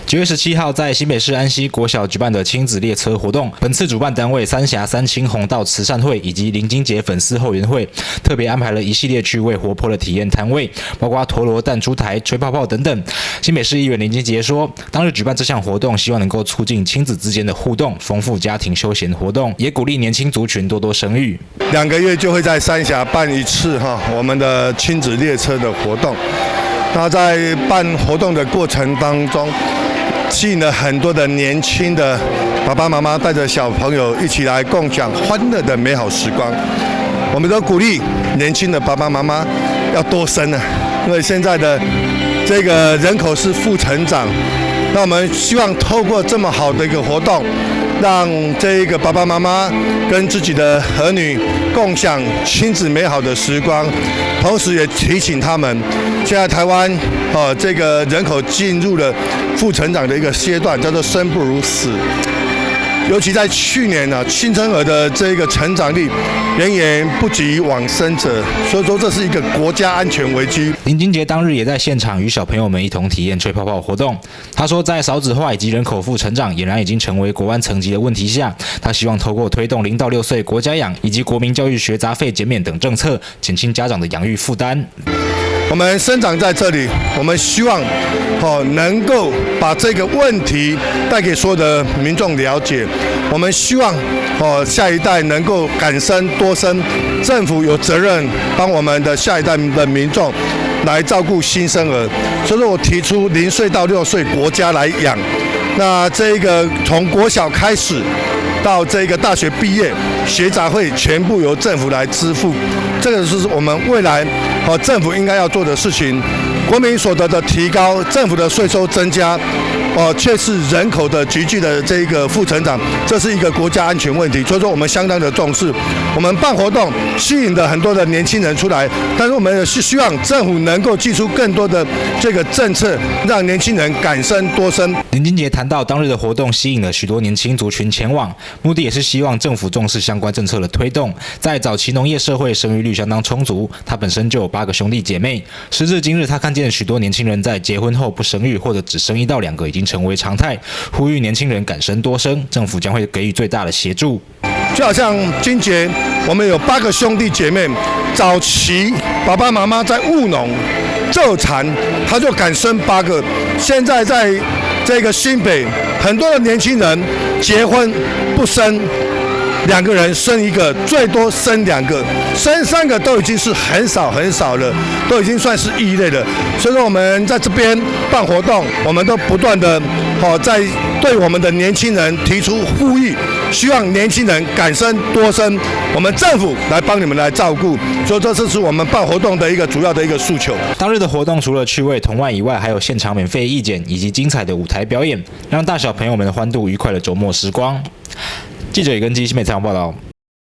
9月17号在新北市安溪国小举办的亲子列车活动，本次主办单位三峡三清红道慈善会以及林金杰粉丝后援会特别安排了一系列趣味活泼的体验摊位，包括陀螺、弹珠台、吹泡泡等等。新北市议员林金杰说，当日举办这项活动，希望能够促进亲子之间的互动，丰富家庭休闲活动，也鼓励年轻族群多多生育。2个月就会在三峡办一次我们的亲子列车的活动。那在办活动的过程当中，吸引了很多的年轻的爸爸妈妈带着小朋友一起来共享欢乐的美好时光。我们都鼓励年轻的爸爸妈妈要多生因为现在的这个人口是负成长。那我们希望透过这么好的一个活动，让这个爸爸妈妈跟自己的儿女共享亲子美好的时光，同时也提醒他们，现在台湾这个人口进入了负成长的一个阶段，叫做生不如死。尤其在去年新生儿的这个成长率远远不及往生者，所以说这是一个国家安全危机。林金杰当日也在现场与小朋友们一同体验吹泡泡活动。他说，在少子化以及人口负成长俨然已经成为国安层级的问题下，他希望透过推动0到6岁国家养以及国民教育学杂费减免等政策，减轻家长的养育负担。我们生长在这里，我们希望能够把这个问题带给所有的民众了解。我们希望下一代能够敢生多生，政府有责任帮我们的下一代的民众来照顾新生儿。所以说我提出0岁到6岁国家来养，那这个从国小开始到这个大学毕业，学杂费全部由政府来支付，这个是我们未来政府应该要做的事情。国民所得的提高，政府的税收增加，却是人口的急剧的这个负成长，这是一个国家安全问题。所以说我们相当的重视。我们办活动吸引了很多的年轻人出来，但是我们是希望政府能够祭出更多的这个政策，让年轻人敢生多生。林金杰谈到，当日的活动吸引了许多年轻族群前往，目的也是希望政府重视相关政策的推动。在早期农业社会生育率相当充足，他本身就有8个兄弟姐妹。时至今日，他看见许多年轻人在结婚后不生育，或者只生1到2个已经成为常态，呼吁年轻人敢生多生，政府将会给予最大的协助。就好像金杰，我们有8个兄弟姐妹，早期爸爸妈妈在务农trợ产，他就敢生8个。现在在这个新北，很多的年轻人结婚不生，2个人生1个，最多生2个，生3个都已经是很少很少了，都已经算是异类了。所以说我们在这边办活动，我们都不断的在对我们的年轻人提出呼吁，希望年轻人敢生多生，我们政府来帮你们来照顾。所以这是我们办活动的一个主要的一个诉求。当日的活动除了趣味同玩以外，还有现场免费义检以及精彩的舞台表演，让大小朋友们欢度愉快的周末时光。记者也跟新北采访报道。